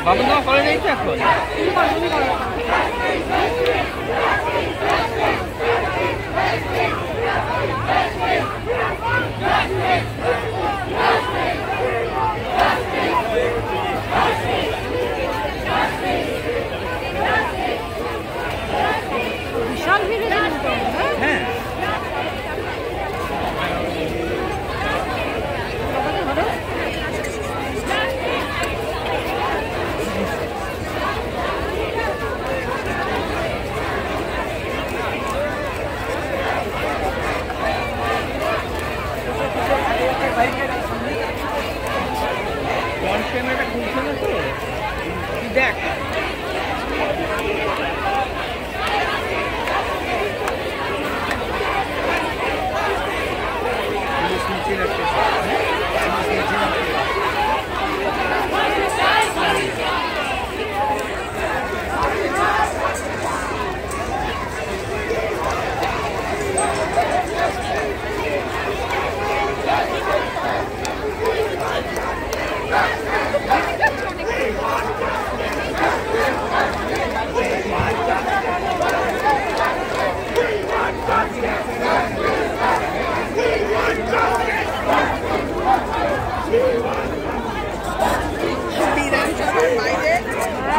বাবু না করে নিয়েছে এখন বিশাল ভিড় হ্যাঁ ক্যামেরাটা খুলছে না তো দেখ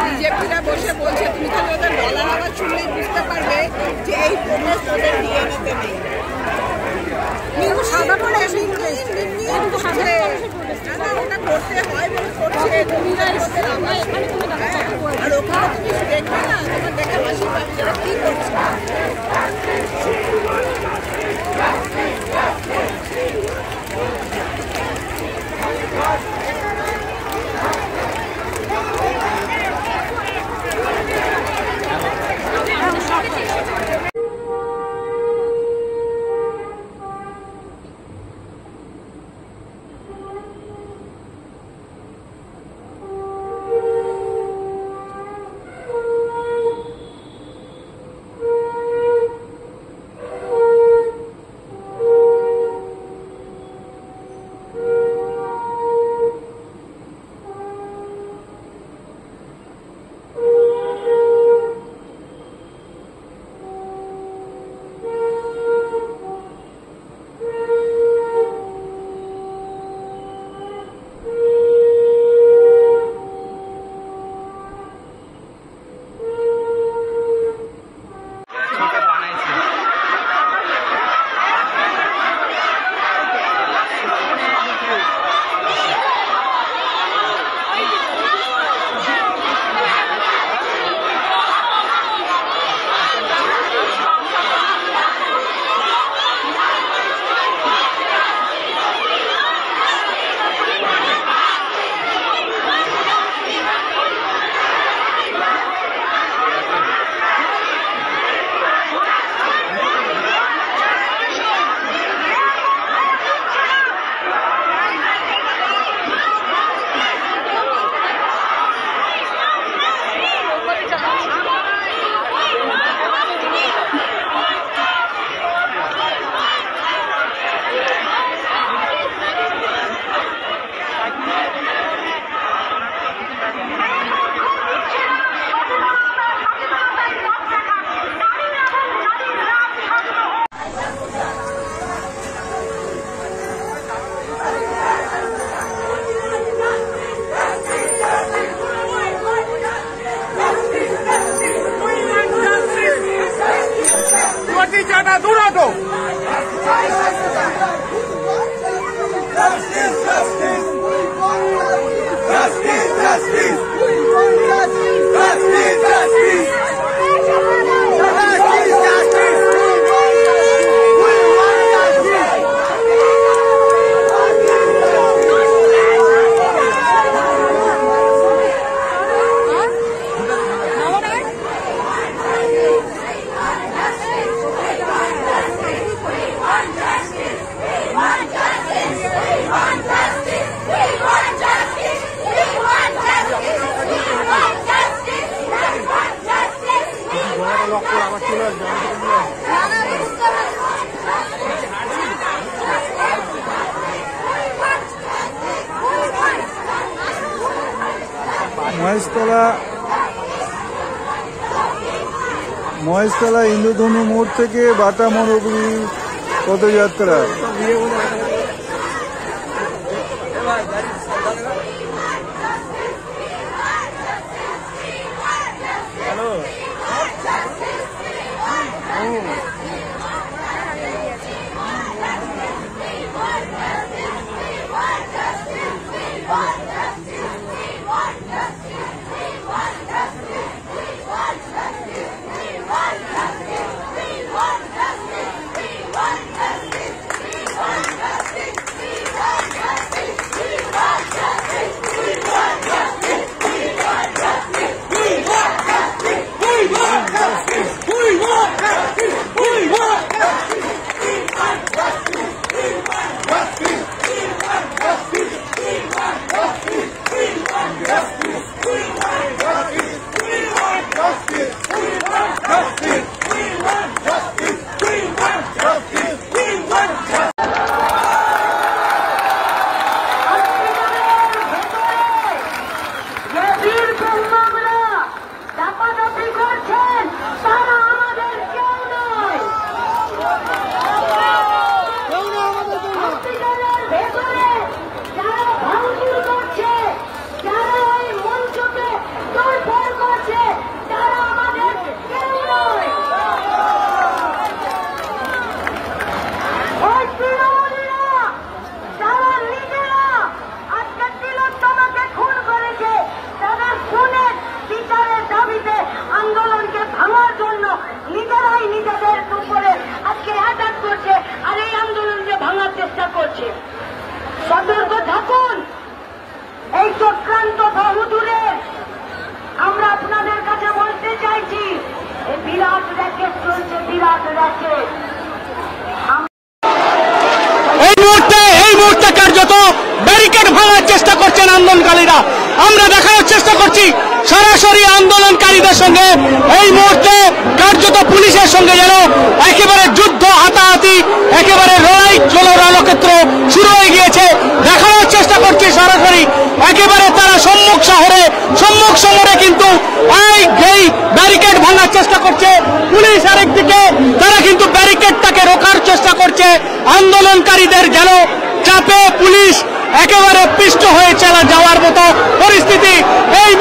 বিজেপিরা বসে বলছে, তুমি তাহলে ওদের গলার আওয়াজ শুনলেই বুঝতে পারবে যে এই প্রোটেস্ট ওদের ডিএনএতে নেই। ওটা করতে হয় বলে করছে, আর ওখানে তুমি দেখবে না, তোমার দেখে হাসি পাবে যারা কি করছে। মহেশতলা ইন্দ্রধনু মোড় থেকে বাটা মরগুড়ি পদযাত্রা। সতর্ক থাকুন, এই চক্রান্ত বহুদূরের। আমরা আপনাদের কাছে বলতে চাইছি, এই বিরাট র্যাকেট চলছে, বিরাট র্যাকেট। এই মুহূর্তে কার্যত ব্যারিকেড ভাঙার চেষ্টা করছেন আন্দোলনকারীরা। আমরা দেখানোর চেষ্টা করছি সরাসরি আন্দোলনকারীদের সঙ্গে এই মুহূর্তে কার্যত পুলিশের সঙ্গে যেন একেবারে যুদ্ধ, হাতাহাতি, একেবারে লড়াই রণক্ষেত্র শুরু হয়ে গিয়েছে। দেখানোর চেষ্টা করছি সরাসরি একেবারে তারা সম্মুখ সমরে কিন্তু এই ব্যারিকেড ভাঙার চেষ্টা করছে পুলিশ। আরেকদিকে তারা কিন্তু ব্যারিকেডটাকে রোখার চেষ্টা করছে। আন্দোলনকারীদের যেন চাপে পুলিশ একেবারে পিষ্ট হয়ে চলা যাওয়ার মতো পরিস্থিতি। এই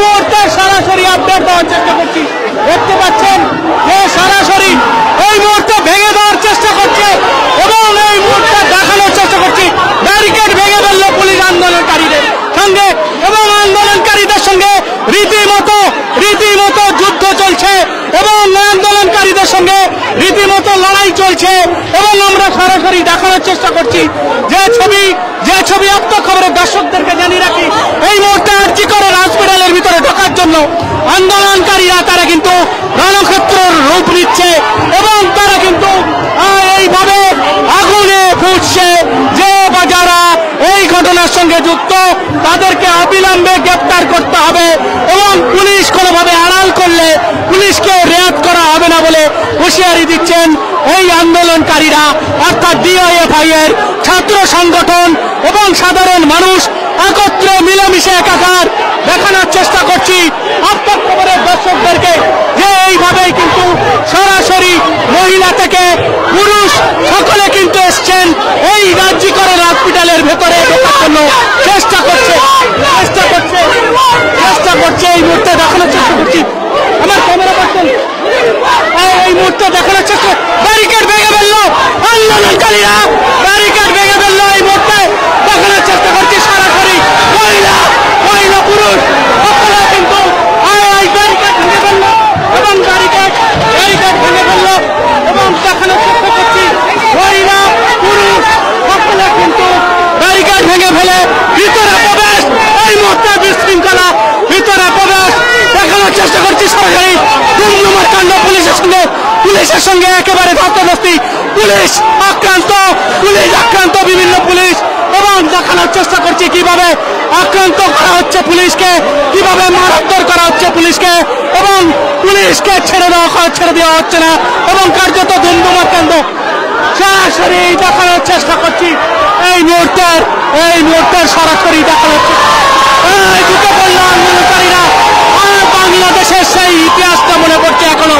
মুহূর্তে সরাসরি আপডেট দেওয়ার চেষ্টা করছি। দেখতে পাচ্ছেন যে সরাসরি এই মুহূর্তে ভেঙে দেওয়ার চেষ্টা করছে এবং এই মুহূর্তে দেখানোর চেষ্টা করছি ব্যারিকেড ভেঙে ফেলল পুলিশ আন্দোলনকারীদের সঙ্গে, এবং আন্দোলনকারীদের সঙ্গে রীতিমতো যুদ্ধ চলছে এবং আন্দোলনকারীদের সঙ্গে রীতিমতো লড়াই চলছে। এবং আমরা সরাসরি দেখানোর চেষ্টা করছি যে ছবি আপ্ত খবরের দর্শকদেরকে জানিয়ে রাখি, এই মুহূর্তে আরজি করেন হসপিটালের ভিতরে ঢোকার জন্য আন্দোলনকারীরা তারা কিন্তু রণক্ষেত্রের রূপ নিচ্ছে এবং তারা কিন্তু এইভাবে আগুনে ফুটছে। যে যারা এই ঘটনার সঙ্গে যুক্ত তাদেরকে অবিলম্বে গ্রেপ্তার করতে হবে এবং পুলিশ কোনোভাবে আড়াল করলে পুলিশকে রেয়াত করা হবে না বলে হুঁশিয়ারি দিচ্ছেন এই আন্দোলনকারীরা, অর্থাৎ ডিওএফআই এর ছাত্র সংগঠন এবং সাধারণ মানুষ একত্রে মিলেমিশে একাকার। দেখানোর চেষ্টা করছি আপনার খবরের দর্শকদেরকে যে এইভাবেই কিন্তু সরাসরি মহিলা থেকে পুরুষ সকলে কিন্তু এসছেন এই আরজি করেন হসপিটালের ভেতরে ঢোকার জন্য চেষ্টা করছে এই মুহূর্তে দেখানোর চেষ্টা করছি আমার ক্যামেরা পার্সন। এই মুহূর্তে দেখানোর চেষ্টা, ব্যারিকেড ভেঙে ফেললো আন্দোলনকারীরা, ব্যারিকেড ভেঙে ফেললো এই মুহূর্তে দেখানোর চেষ্টা করছি সরাসরি মহিলা পুরুষ সকলে কিন্তু ব্যারিকেড ভেঙে ফেললো এবং ব্যারিকেড ভেঙে ফেললো এবং দেখানোর চেষ্টা করছি মহিলা পুরুষ সকলে কিন্তু ব্যারিকেড ভেঙে ফেলে ভিতরে প্রবেশ, এই মুহূর্তে বিশৃঙ্খলা ভিতরে প্রবেশ দেখানোর চেষ্টা করছি সরাসরি। দুমদুমার কাণ্ড পুলিশের সঙ্গে একেবারে ধস্তাধস্তি, পুলিশ আক্রান্ত বিভিন্ন পুলিশ, এবং দেখানোর চেষ্টা করছি কিভাবে আক্রান্ত করা হচ্ছে পুলিশকে, কিভাবে মারধর করা হচ্ছে পুলিশকে এবং পুলিশকে ছেড়ে দেওয়া হচ্ছে না এবং কার্যত দুমদুমার কাণ্ড সরাসরি দেখানোর চেষ্টা করছি এই মুহূর্তের সরাসরি দেখানোর চেষ্টা ঢুকে পড়লো আন্দোলনকারীরা। বাংলাদেশের সেই ইতিহাসটা মনে পড়ছে এখনো।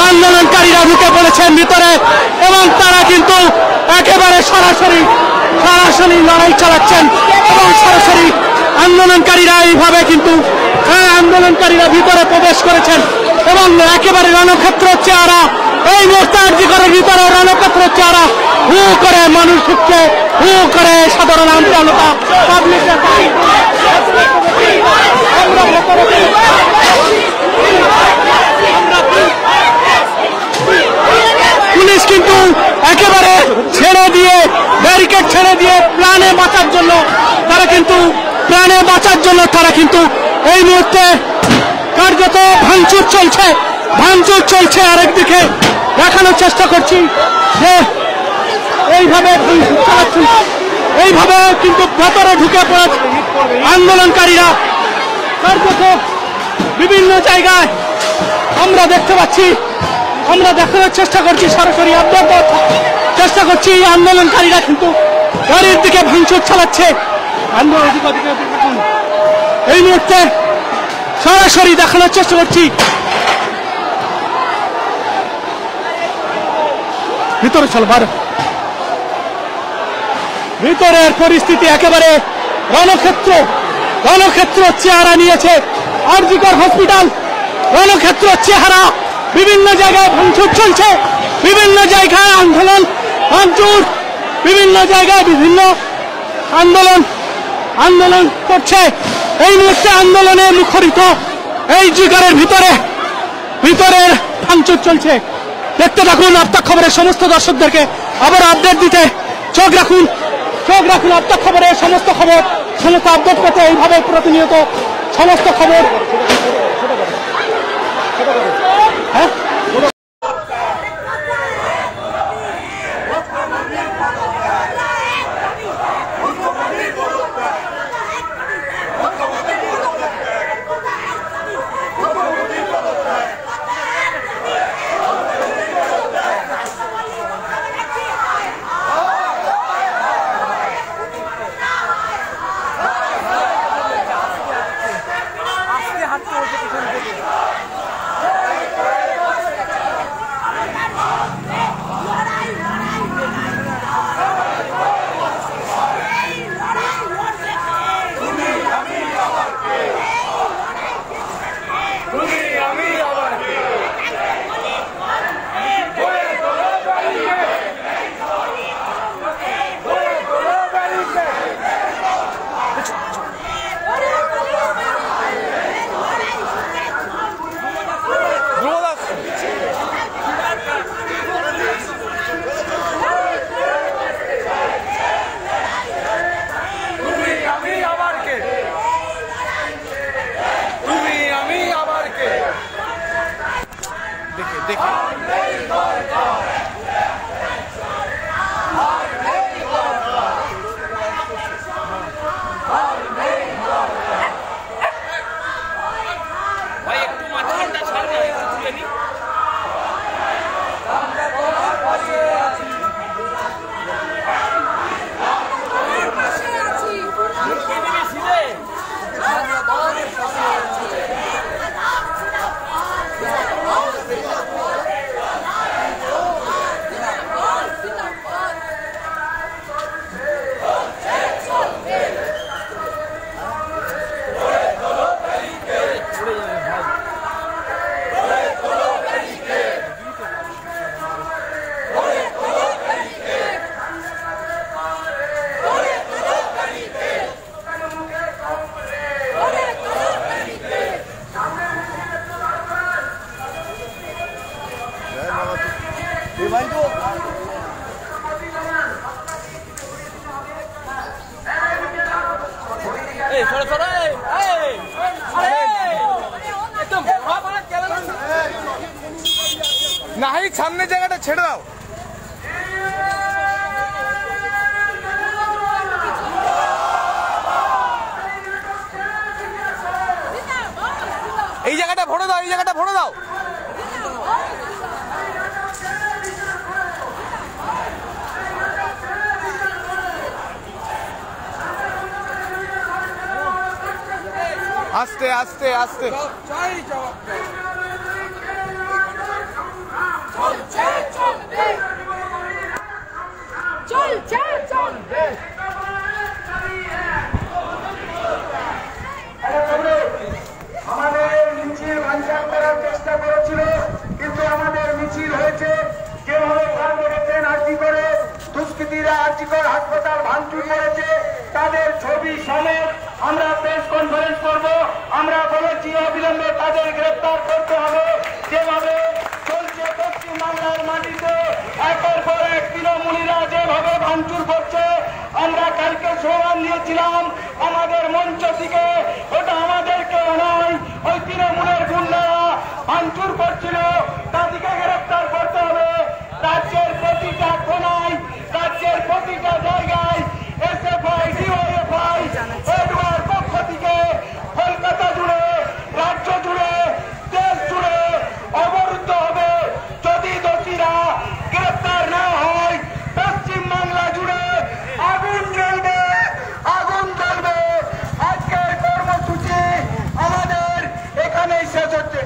আন্দোলনকারীরা ঢুকে পড়েছেন ভিতরে এবং তারা কিন্তু একেবারে সরাসরি লড়াই চালাচ্ছেন এবং সরাসরি আন্দোলনকারীরা এইভাবে কিন্তু আন্দোলনকারীরা ভিতরে প্রবেশ করেছেন এবং একেবারে রণক্ষেত্র চেহারা এই মুহূর্তে আরজিকরের ভিতরে রণক্ষেত্র চেহারা হু করে মানুষ ঢুকছে, হু করে সাধারণ জনতা পাবলিক। পুলিশ কিন্তু একেবারে ছেড়ে দিয়ে ব্যারিকেড ছেড়ে দিয়ে প্রাণে বাঁচার জন্য তারা কিন্তু এই মুহূর্তে কার্যত ভাঙচুর চলছে। আরেকদিকে দেখানোর চেষ্টা করছি যে এইভাবে ভাঙচুর চালাচ্ছি, এইভাবে কিন্তু ভেতরে ঢুকে পড়েছে আন্দোলনকারীরা কার্যত বিভিন্ন জায়গায়। আমরা দেখতে পাচ্ছি, আমরা দেখানোর চেষ্টা করছি, সরাসরি আপডেট দেওয়ার চেষ্টা করছি। আন্দোলনকারীরা কিন্তু গাড়ির দিকে ভাঙচুর চালাচ্ছে। এই মুহূর্তে সরাসরি দেখানোর চেষ্টা করছি। ভিতরে চলো বার। ভিতরের পরিস্থিতি একেবারে রণক্ষেত্র চেহারা নিয়েছে আরজিকর হসপিটাল। রণক্ষেত্র চেহারা, বিভিন্ন জায়গায় ভাঙচুর চলছে, বিভিন্ন জায়গায় আন্দোলন ভাঙচুর, বিভিন্ন জায়গায় বিভিন্ন আন্দোলন করছে। এই মুহূর্তে আন্দোলনে মুখরিত এই জিগারের ভিতরের ভাঙচুর চলছে। দেখতে থাকুন আফতাব খবরের সমস্ত দর্শকদেরকে আবার আপডেট দিতে চোখ রাখুন আফতাব খবরের সমস্ত আপডেট পেতে এইভাবে প্রতিনিয়ত সমস্ত খবর। হ্যাঁ नहीं सामने जगह छेड़ दाओ जगह भरे दाओ আস্তে আস্তে আস্তে আমাদের মিছিল ভাঙচুর করার চেষ্টা করেছিল, কিন্তু আমাদের মিছিল হয়েছে। যেভাবে প্রাণ মেরেছেন আর্জি করে দুষ্কৃতীরা আর্জিকর হাসপাতাল ভাঙচুর করেছে, তাদের ছবি সমেত আমরা প্রেস কনফারেন্স করব। আমরা বলেছি অবিলম্বে তাদের গ্রেপ্তার করতে হবে। যেভাবে চলছে পশ্চিমবাংলার মাটিতে একের পর এক তৃণমূলীরা যেভাবে ভাঙচুর করছে, আমরা কালকে স্লোগান দিয়েছিলাম আমাদের মঞ্চ থেকে, ওটা আমাদের কেউ নয়, ওই তৃণমূলের গুন্ডারা ভাঙচুর করছিল, তাদেরকে গ্রেপ্তার করতে হবে। রাজ্যের প্রতিটা কোনায়, রাজ্যের প্রতিটা জায়গায় এসএফআই, ডিওএফআই, এডওয়ার পক্ষ থেকে কলকাতা জুড়ে, রাজ্য জুড়ে, দেশ জুড়ে অবরুদ্ধ হবে। যদি দোষীরা গ্রেপ্তার না হয়, পশ্চিমবাংলা জুড়ে আগুন জ্বলবে, আগুন জ্বলবে। আজকের কর্মসূচি আমাদের এখানেই শেষ হচ্ছে।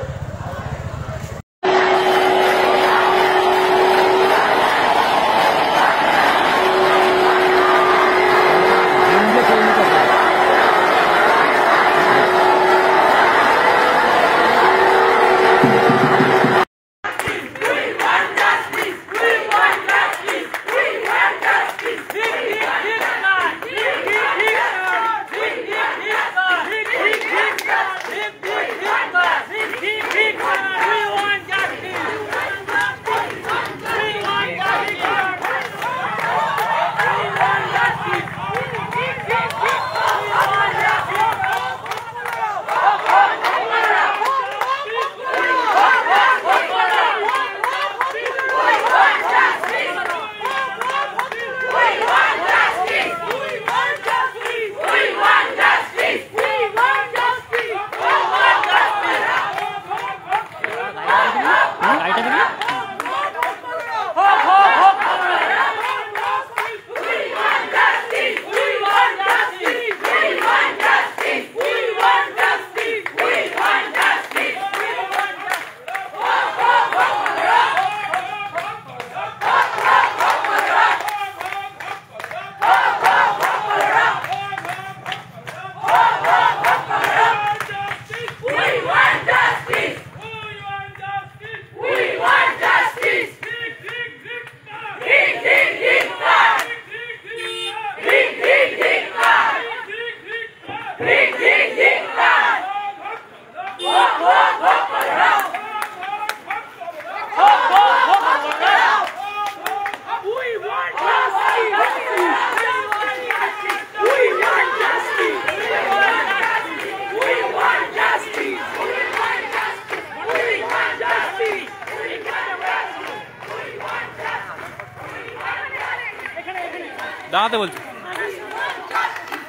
দাঁড়াতে বলছি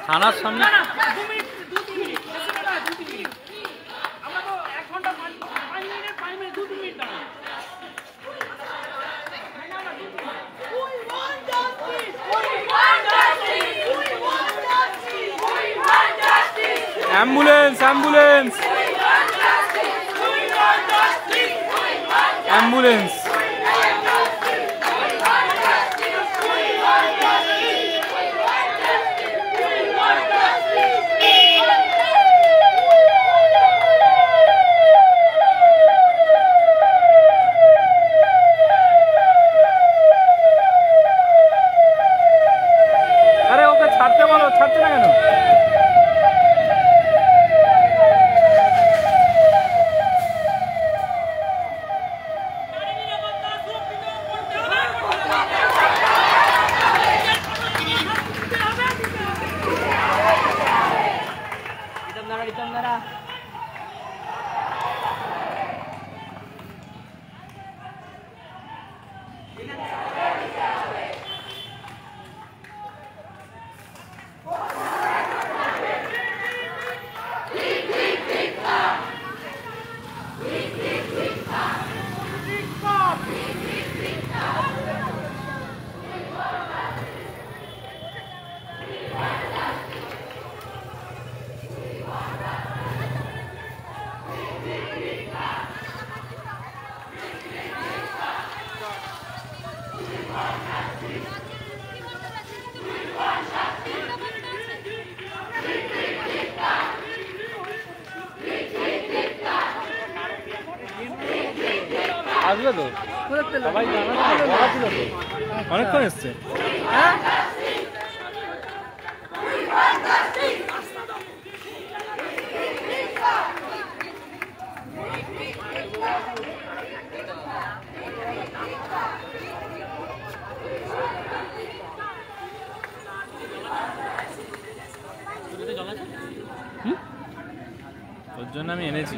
থানার সামনে। Ambulance ambulance ambulance. আরে ওকে ছাড়তে বলো, ছাড়তে না কেন? তো সবাই বলা ছিল তো অনেকক্ষণ এসছে ওর জন্য আমি এনেছি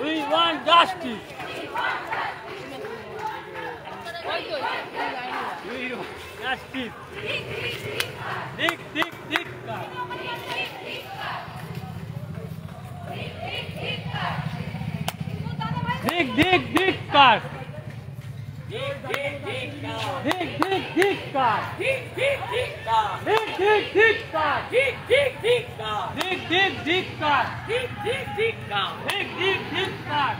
We want justice. Justice. Dik, dik, dik. Dik, dik, dik, kar. Dik, dik, dik, kar. Dik, dik, dik, kar. Dik, dik, dik, kar. Dik, dik, dik, kar. Dik, dik, dik, kar. Dik, dik, dik, kar. Dik, dik, dik, kar. Dik, dik, dik, kar.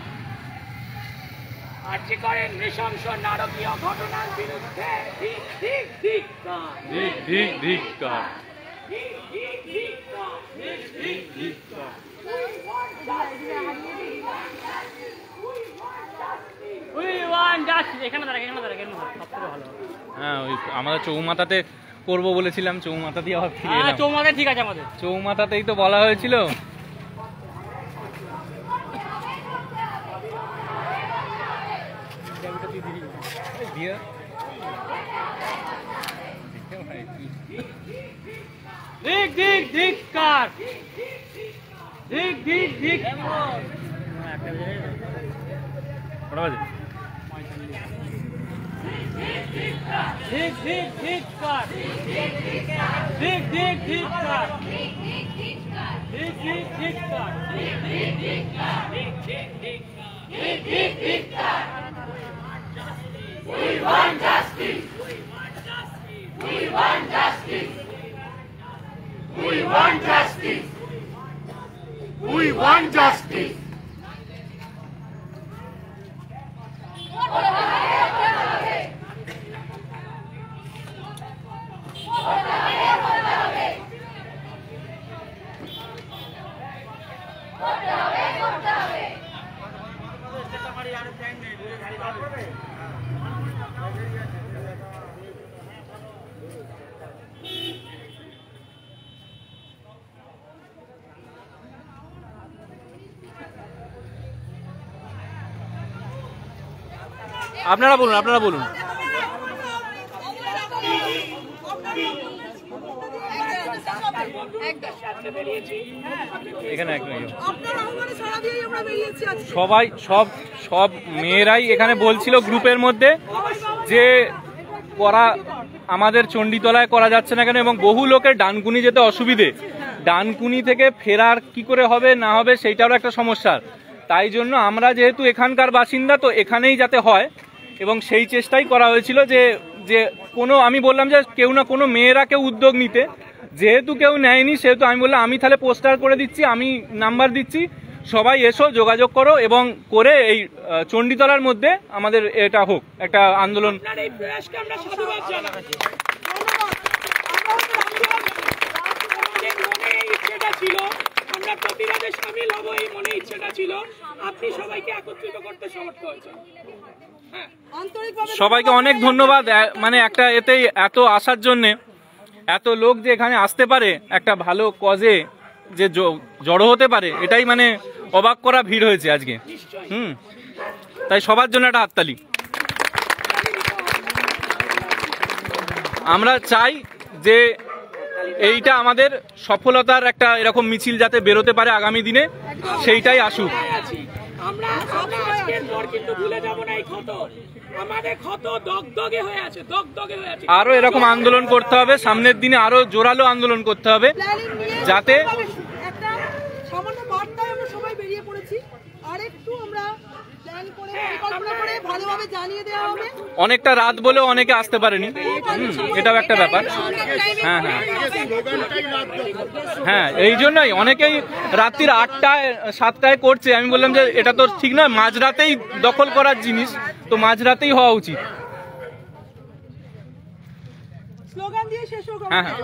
আর্যিকরের নৃশংস নারকীয় ঘটনার বিরুদ্ধে ধিক ধিক ধিক্কার। ধিক ধিক ধিক্কার। ধিক ধিক ধিক্কার। ধিক ধিক ধিক্কার। We want justice. এখানে দাঁড়া সবথেকে ভালো। হ্যাঁ ওই আমরা চৌমাথাতে করবো বলেছিলাম, চৌমাথা দিয়ে আবার ফিরে এলাম। চৌমাথা ঠিক আছে আমাদের। চৌমাথাতেই তো বলা হয়েছিল। ধিক ধিক ধিক্কার। ধিক ধিক ধিক। কটা বাজে? ধিক ধিক ধিক্কার। ধিক ধিক ধিক্কার। ধিক ধিক ধিক্কার। ধিক ধিক ধিক্কার। We want justice. We want justice. We want justice. We want justice. আপনারা বলুন। এখানে সব মেয়েরাই এখানে বলছিল গ্রুপের মধ্যে যে করা আমাদের চণ্ডীতলায় করা যাচ্ছে না কেন, এবং বহু লোকের ডানকুনি যেতে অসুবিধে, ডানকুনি থেকে ফেরার কি করে হবে না হবে সেইটারও একটা সমস্যা। তাই জন্য আমরা যেহেতু এখানকার বাসিন্দা তো এখানেই যাতে হয়, এবং সেই চেষ্টাই করা হয়েছিল যে কোনো আমি বললাম যে কেউ না কোনো মেয়েরা কেউ উদ্যোগ নিতে, যেহেতু কেউ নেয়নি সেহেতু আমি বললাম আমি তাহলে পোস্টার করে দিচ্ছি, আমি নাম্বার দিচ্ছি, সবাই এসো যোগাযোগ করো এবং করে এই চণ্ডীতলার মধ্যে আমাদের এটা হোক একটা আন্দোলন। আমরা প্রতিবাদে শামিল হব এই মনে ইচ্ছেটা ছিল, আপনি সবাইকে একত্রিত করতে সমর্থ হয়েছেন। সবাইকে অনেক ধন্যবাদ, মানে একটা এতেই এত আসার জন্যে, এত লোক যে এখানে আসতে পারে একটা ভালো কজে যে জড়ো হতে পারে, এটাই মানে অবাক করা ভিড় হয়েছে আজকে। তাই সবার জন্য একটা হাততালি। আমরা চাই যে এইটা আমাদের সফলতার একটা এরকম মিছিল যাতে বেরোতে পারে আগামী দিনে, সেইটাই আসুক। আমরা আজকের পর কিন্তু ভুলে যাব না এই ক্ষত, আমাদের ক্ষত দগদগে হয়ে আছে, দগদগে হয়ে আছে। আরো এরকম আন্দোলন করতে হবে, সামনের দিনে আরো জোরালো আন্দোলন করতে হবে, যাতে একটা সামান্য বার্তায় আমরা সবাই বেরিয়ে পড়েছি। আরেকটু আমরা প্ল্যান করে পরিকল্পনা করে ভালোভাবে জানিয়ে দেওয়া হবে। অনেকটা রাত বলেও অনেকে আসতে পারেনি, এটাও একটা ব্যাপার। হ্যাঁ হ্যাঁ হ্যাঁ, এই জন্যই অনেকেই রাত্রির 8টায় 7টায় করছে। আমি বললাম যে এটা তো ঠিক নয়, মাঝরাতেই দখল করার জিনিস তো মাঝরাতেই হওয়া উচিত। স্লোগান দিয়ে শেষ হোক। হ্যাঁ হ্যাঁ,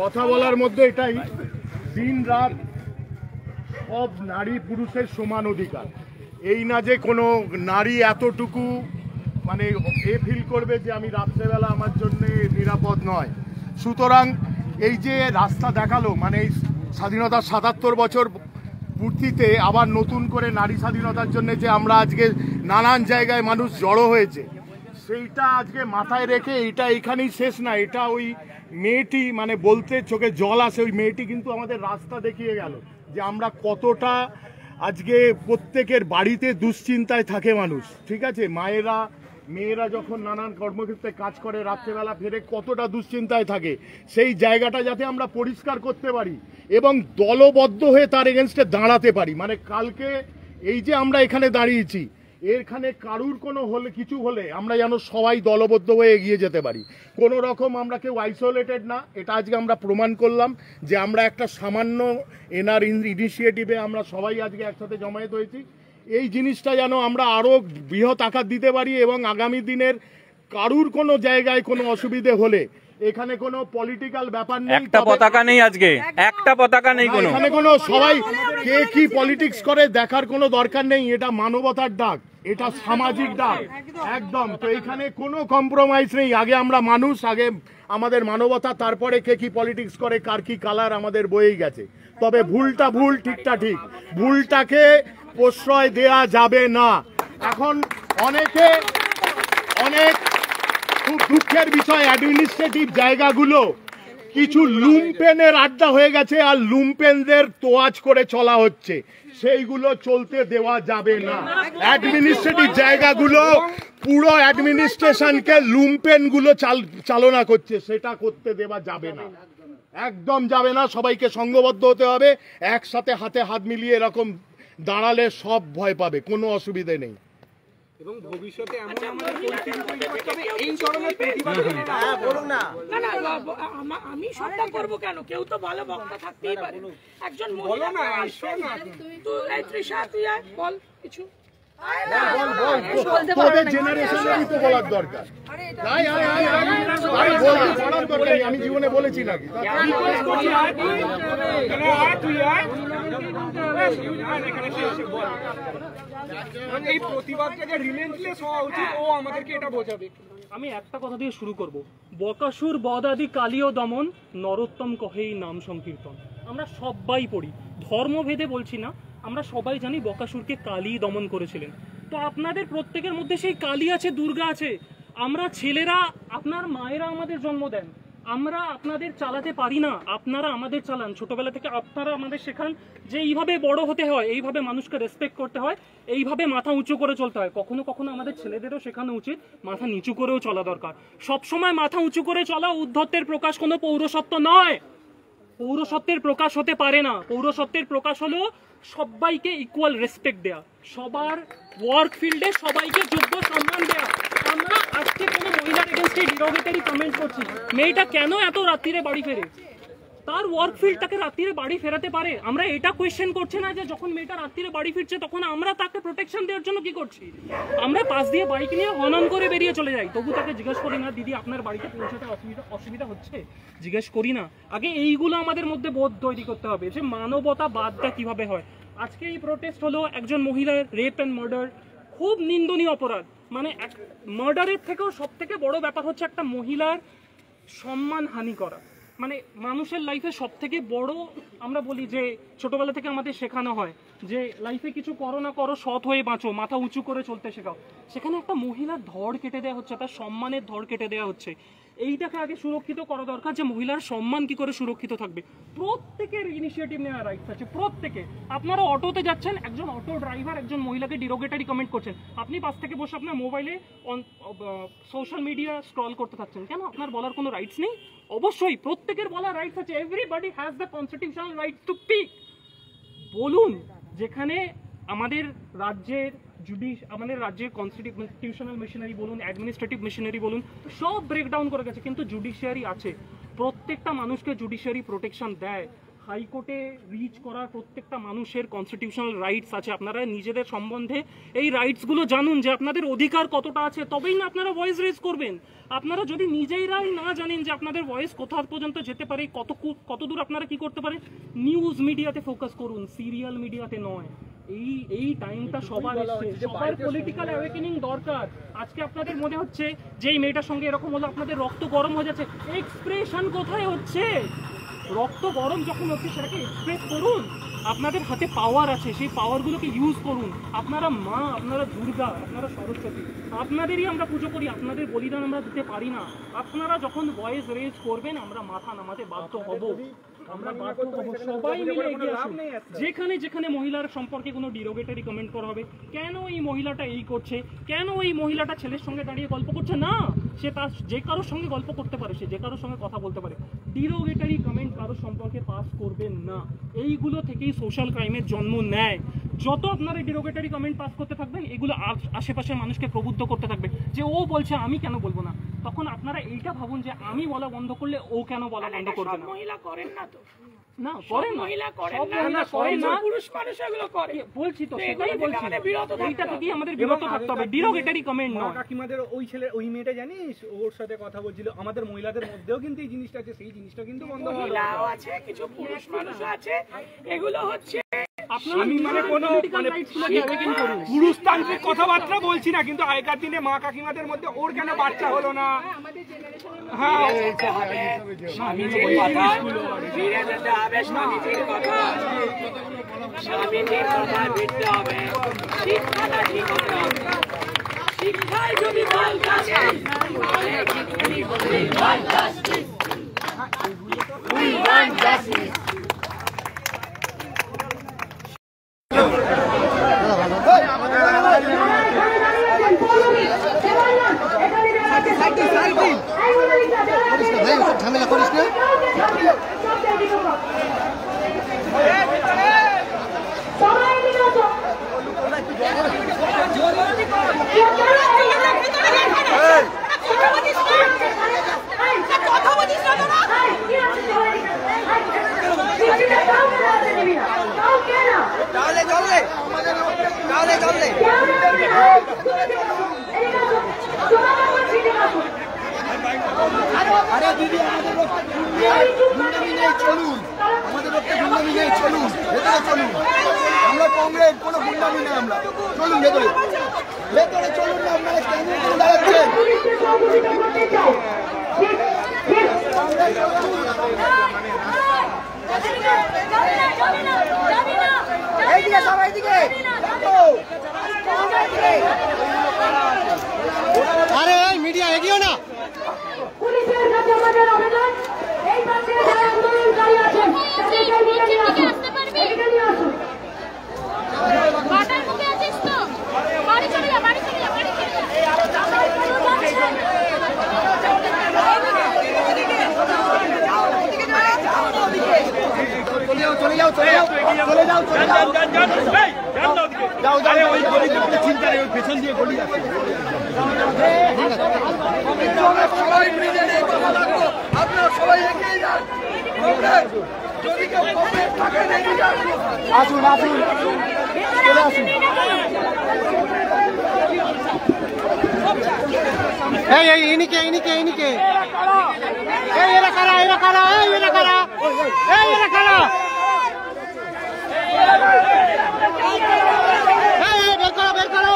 কথা বলার মধ্যে এটাই, দিন রাত সব নারী পুরুষের সমান অধিকার। এই না যে কোনো নারী এতটুকু মানে ফিল করবে যে আমি রাত্রেবেলা আমার জন্য নিরাপদ নয়। সুতরাং এই যে রাস্তা দেখালো, মানে এই স্বাধীনতার ৭৭ বছর পূর্তিতে আবার নতুন করে নারী স্বাধীনতার জন্য যে আমরা আজকে নানান জায়গায় মানুষ জড়ো হয়েছে, সেইটা আজকে মাথায় রেখে এটা এখানেই শেষ না। এটা ওই মেয়েটি মানে বলতে চোখে জল আসে, ওই মেয়েটি কিন্তু আমাদের রাস্তা দেখিয়ে গেল যে আমরা কতটা আজকে প্রত্যেকের বাড়িতে দুশ্চিন্তায় থাকে মানুষ। ঠিক আছে, মেয়েরা যখন নানান কর্মক্ষেত্রে কাজ করে রাত্রেবেলা ফেরে কতটা দুশ্চিন্তায় থাকে, সেই জায়গাটা যাতে আমরা পরিষ্কার করতে পারি এবং দলবদ্ধ হয়ে তার এগেনস্টে দাঁড়াতে পারি। মানে কালকে এই যে আমরা এখানে দাঁড়িয়েছি, এখানে কারুর কোনো হলে কিছু হলে আমরা যেন সবাই দলবদ্ধ হয়ে এগিয়ে যেতে পারি। কোনো রকম আমরা কেউ আইসোলেটেড না, এটা আজকে আমরা প্রমাণ করলাম যে আমরা একটা সামান্য এনআর ইনিশিয়েটিভে আমরা সবাই আজকে একসাথে জমায়েত হয়েছি। এই জিনিসটা যেন আমরা আরও বৃহৎ আকার দিতে পারি এবং আগামী দিনের কারুর কোনো জায়গায় কোনো অসুবিধে হলে এখানে কোনো পলিটিক্যাল ব্যাপার নেই, একটা পতাকা নেই, আজকে একটা পতাকা নেই, কোনো এখানে কোনো সবাই কে কি পলিটিক্স করে দেখার কোনো দরকার নেই। এটা মানবতার ডাক, এটা সামাজিক ডাক একদম। তো এখানে কোনো কম্প্রোমাইজ নেই। আগে আমরা মানুষ, আগে আমাদের মানবতা, তারপরে কে কি পলিটিক্স করে কার কি কালার আমাদের বয়েই গেছে। তবে ভুলটা ভুল, ঠিকটা ঠিক, ভুলটাকে প্রশ্রয় দেয়া যাবে না। এখন অনেক খুব দুঃখের বিষয়, অ্যাডমিনিস্ট্রেটিভ জায়গাগুলো কিছু লুম্পেনের আড্ডা হয়ে গেছে আর লুম্পেনদের তোয়াজ করে চলা হচ্ছে, সেইগুলো চলতে দেওয়া যাবে না। অ্যাডমিনিস্ট্রেটিভ জায়গাগুলো পুরো অ্যাডমিনিস্ট্রেশনকে লুম্পেনগুলো চালনা করছে, সেটা করতে দেওয়া যাবে না, একদম যাবে না। সবাইকে সংঘবদ্ধ হতে হবে, একসাথে হাতে হাত মিলিয়ে এরকম দাঁড়ালে সব ভয় পাবে, কোনো অসুবিধে নেই। এবং ভবিষ্যতে এমন আমাদের পরিস্থিতি তৈরি করতে হবে এই ধরনের প্রতিবাদ। আমি সবটা করবো কেন? কেউ তো ভালো বক্তা থাকতেই পারে। একজন মহিলা না, তুই তৃষা, তুই বল কিছু। তোদের জেনারেশনেরই তো বলার দরকার। আমি জীবনে বলেছি নাকি? এই প্রতিবাদটা যে রিলেন্টলেস হওয়া উচিত, ও আমাদেরকে এটা বোঝাবে। আমি একটা কথা দিয়ে শুরু করব। বকাসুর বদাদি কালীয় দমন, নরোত্তম কহেই নাম সংকীর্তন। আমরা সবাই পড়ি, ধর্মভেদে বলছি না, আমরা সবাই জানি বকাসুরকে কালী দমন করেছিলেন। তো আপনাদের প্রত্যেকের মধ্যে সেই কালী আছে, দুর্গা আছে। আমরা ছেলেরা, আপনার মায়েরা আমাদের জন্ম দেন, আমরা আপনাদের চালাতে পারি না, আপনারা আমাদের চালান। ছোটবেলা থেকে আপনারা আমাদের শেখান যে এইভাবে বড় হতে হয়, এইভাবে মানুষকে রেসপেক্ট করতে হয়, এইভাবে মাথা উঁচু করে চলতে হয়। কখনো কখনো আমাদের ছেলেদেরও শেখানো উচিত মাথা নিচু করেও চলা দরকার। সবসময় মাথা উঁচু করে চলা উদ্ধত্তের প্রকাশ, কোনো পৌরসত্ব নয়। পৌরসত্বের প্রকাশ হতে পারে না। পৌরসত্বের প্রকাশ হলো সবাইকে ইকুয়াল রেসপেক্ট দেয়া, সবার ওয়ার্ক ফিল্ডে সবাইকে যোগ্য সম্মান দেয়া। আমরা আজকে কোনো মহিলার এগেনস্টে ডিরোগেটরি কমেন্ট করছি। মেয়েটা কেন এত রাত্রিরে বাড়ি ফেরে? তার ওয়ার্ক ফিল্ডটাকে রাত্রিরে বাড়ি ফেরাতে পারে। আমরা এটা কোয়েশ্চেন করছি না যে যখন মেয়েটা রাত্রিরে বাড়ি ফিরছে তখন আমরা তাকে প্রোটেকশন দেওয়ার জন্য কি করছি? আমরা পাশ দিয়ে বাইক নিয়ে হনন করে বেরিয়ে চলে যাই, তবু তাকে জিজ্ঞেস করি না দিদি আপনার বাড়িতে পৌঁছাতে অসুবিধা হচ্ছে? জিজ্ঞেস করি না। আগে এইগুলো আমাদের মধ্যে বোধ তৈরি করতে হবে যে মানবতা বাদটা কিভাবে হয়। আজকে এই প্রোটেস্ট হলো একজন মহিলার রেপ অ্যান্ড মার্ডার, খুব নিন্দনীয় অপরাধ। মানে মার্ডারের থেকেও সব থেকে বড় ব্যাপার হচ্ছে একটা মহিলার সম্মান হানি করা। মানে মানুষের লাইফে সব থেকে বড়, আমরা বলি যে ছোটবেলা থেকে আমাদের শেখানো হয় যে লাইফে কিছু করো না করো, সৎ হয়ে বাঁচো, মাথা উঁচু করে চলতে শেখাও। সেখানে একটা মহিলার ধড় কেটে দেওয়া হচ্ছে, তার সম্মানের ধড় কেটে দেওয়া হচ্ছে। এইটাকে আগে সুরক্ষিত করা দরকার যে মহিলার সম্মান কি করে সুরক্ষিত থাকবে। প্রত্যেকের ইনিশিয়েটিভ নেওয়ার রাইটস আছে, প্রত্যেকে। আপনারা অটোতে যাচ্ছেন, একজন অটো ড্রাইভার একজন মহিলাকে ডিরোগেটরি কমেন্ট করছেন, আপনি পাশ থেকে বসে আপনার মোবাইলে সোশ্যাল মিডিয়া স্ক্রল করতে থাকছেন, কেন? আপনার বলার কোনো রাইটস নেই? অবশ্যই প্রত্যেকের বলা রাইটস আছে, everybody has the constitutional right to speak. বলুন, যেখানে আমাদের রাজ্যের আমাদের রাজ্যের কনস্টিটিউশনাল মেশিনারি বলুন, অ্যাডমিনিস্ট্রেটিভ মেশিনারি বলুন, সব ব্রেকডাউন করে গেছে, কিন্তু জুডিশিয়ারি আছে। প্রত্যেকটা মানুষকে জুডিশিয়ারি প্রোটেকশন দেয়। হাইকোর্টে রিচ করার প্রত্যেকটা মানুষের কনস্টিটিউশনাল রাইটস আছে। আপনারা নিজেদের সম্বন্ধে এই রাইটসগুলো জানুন, যে আপনাদের অধিকার কতটা আছে, তবেই না আপনারা ভয়েস রেজ করবেন। আপনারা যদি নিজেরাই না জানেন যে আপনাদের ভয়েস কোথা পর্যন্ত যেতে পারে, কতদূর আপনারা কি করতে পারেন, নিউজ মিডিয়াতে ফোকাস করুন, সিরিয়াল মিডিয়াতে নয়। এই টাইমটা সবার এসছে, সবার পলিটিক্যাল অ্যাওয়েকেনিং দরকার। আজকে আপনাদের মনে হচ্ছে যে এই মেয়েটার সঙ্গে এরকম হলো, আপনাদের রক্ত গরম হয়ে যাচ্ছে। এক্সপ্রেশন কোথায় হচ্ছে? রক্ত গরম যখন হচ্ছে সেটাকে এক্সপ্রেস করুন। আপনাদের হাতে পাওয়ার আছে, সেই পাওয়ারগুলোকে ইউজ করুন। আপনারা মা, আপনারা দুর্গা, আপনারা সরস্বতী, আপনাদেরই আমরা পুজো করি, আপনাদের বলিদান আমরা দিতে পারি না। আপনারা যখন ভয়েস রেজ করবেন আমরা মাথা নামাতে বাধ্য হব, আমরা বাধ্য হব। সবাই মিলে এগিয়ে আসুন। যেখানে যেখানে মহিলার সম্পর্কে কোনো ডিরোগেটরি কমেন্ট করা হবে, কেন এই মহিলাটা এই করছে, কেন এই মহিলাটা ছেলের সঙ্গে দাঁড়িয়ে গল্প করছে, না, সে তার যে কারোর সঙ্গে গল্প করতে পারে, সে যে কারোর সঙ্গে কথা বলতে পারে। ডিরোগেটরি কমেন্ট কারোর সম্পর্কে পাস করবেন না। এইগুলো থেকেই সোশ্যাল ক্রাইমের জন্ম নেয়। যত আপনারা ডিরোগেটরি কমেন্ট পাস করতে থাকবেন, এগুলো আশেপাশের মানুষকে প্রবুদ্ধ করতে থাকবে, যে ও বলছে আমি কেন বলবো না। তখন আপনারা এইটা ভাবুন যে আমি বলা বন্ধ করলে ও কেন বলা বন্ধ করবে না। মহিলা করেন না তো, না করেন, মহিলা করেন না, করেন না, পুরুষ মানুষ এগুলো করে। বলছি তো, সেটাই বলছি, এইটা থেকেই আমাদের বিরত থাকতে হবে, ডিরোগেটরি কমেন্ট নয়। কাকিমাদের ওই মেয়েটা জানিস, ওর সাথে কথা বলছিল, আমাদের মহিলাদের মধ্যেও কিন্তু এই জিনিসটা আছে, সেই জিনিসটা কিন্তু বন্ধ হবে। মহিলাও আছে, কিছু পুরুষ মানুষ আছে, এগুলো হচ্ছে আমি মানে কোনো পুরুষতান্ত্রিক কথাবার্তা বলছি না, কিন্তু আগেকার দিনে মা কাকিমাদের মধ্যে ওর কেন বাচ্চা হলো না, হ্যাঁ স্বামীজির কথা ফিরে যেতে হবে, স্বামীজির কথা ফিরতে হবে, শিক্ষাটা ঠিক হতে হবে। শিক্ষায় যদি বল থাকে ঝামেলা করিস না। আরে দিদি আমাদের গুন্ডামি নেই, চলুন, আমাদের লোকটা গুন্ডামি নেই, চলুন ভেতরে চলুন। আমরা কংগ্রেস, কোনো গুন্ডামি নেই, আমরা চলুন ভেতরে, ভেতরে চলুন না। আপনারা কেন দাঁড়াচ্ছেন? এইদিকে সবাই, দিকে আরে মিডিয়া এগিয়েও না। পুলিশের কাছে আমাদের আবেদন, এই পাশে যারা আন্দোলনকারী আছেন তাদেরকে নিয়ে আসতে পারবি, এখানে আসুন। বাটার মুখে আছিস তো, বাড়ি চলে যা, বাড়ি চলে যা, বাড়ি চলে যা। চলে যাও, চলে যাও, চলে যাও, চলে যাও, যাও, যাও, ওই গলিতে কোনো চিন্তা নেই, ওই পেছন দিয়ে গলি আছে। সবাই মিলে কথা লাগবো, আপনারা সবাই এগিয়ে যান। যদি কেউ থাকে আসুন, আসুন, চলে আসুন। এই ইনিকে ইনিকে ইনিকে এই এরা কারা, এরা কারা, এই এরা কারা, এই এরা কারা, এই বের করো, বের করো।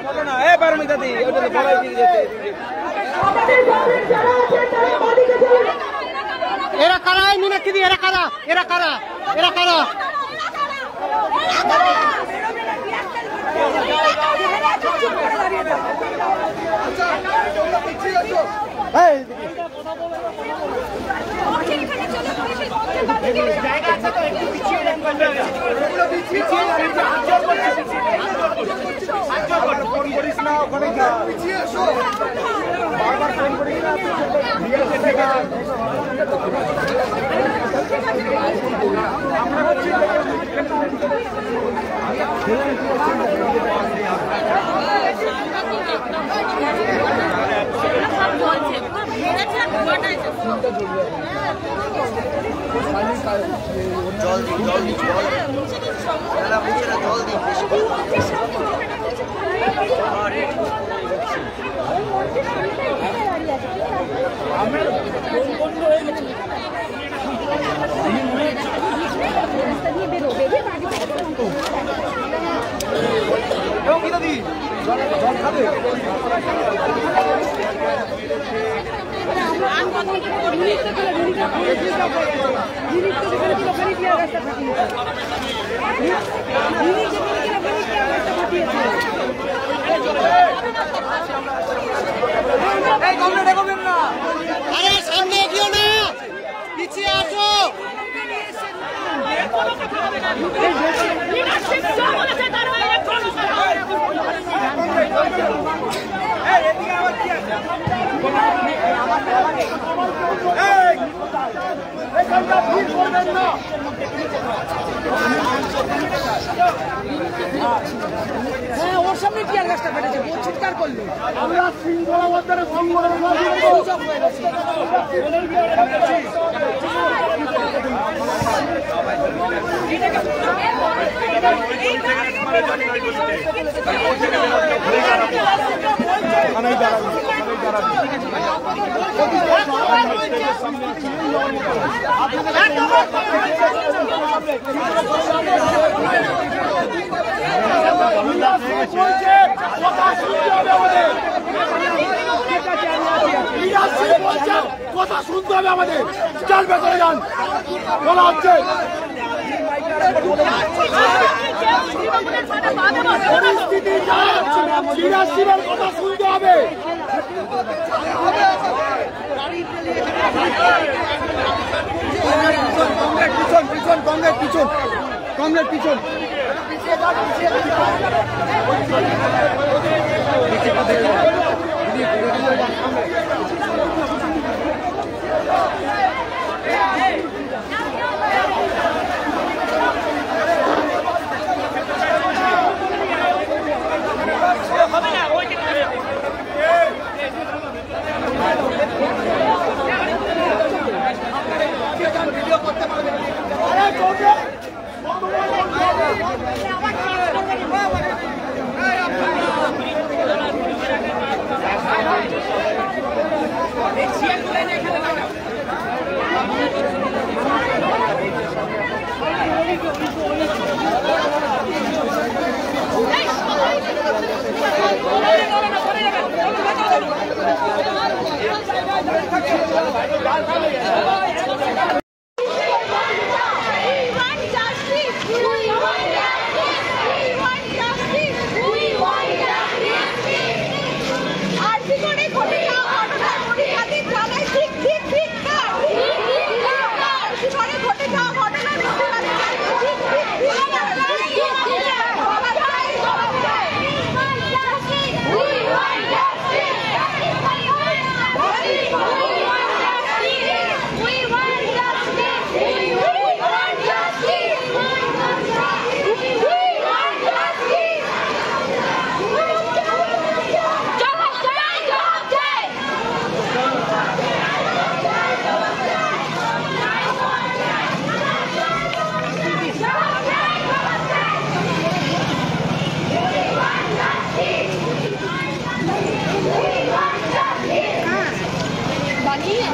বলো না, এ পারমিতা দি, ওটা তো বলাই দিয়ে যেতে। এরা কারা, এই মীনাক্ষী দি, এরা কারা, এরা কারা, এরা কারা। ফোন করিস না, ওখানে পিছিয়ে এসো, বারবার ফোন করিস না। আরে সামনে এগিয়ে না, পিছিয়ে আসো। হ্যাঁ, ওর সামনে টিয়ার গাছটা ফেটেছে, ও চিৎকার করলো। আমরা শৃঙ্খলাবদ্ধভাবে সংগঠন কথা শুনতে হবে আমাদের। চাল ভেতরে যান, বলা হচ্ছে পরিস্থিতি সিরাজের কথা শুনতে হবে। পিছন পিছন কংগ্রেস পিছন, কংগ্রেস পিছন। বানিয়ে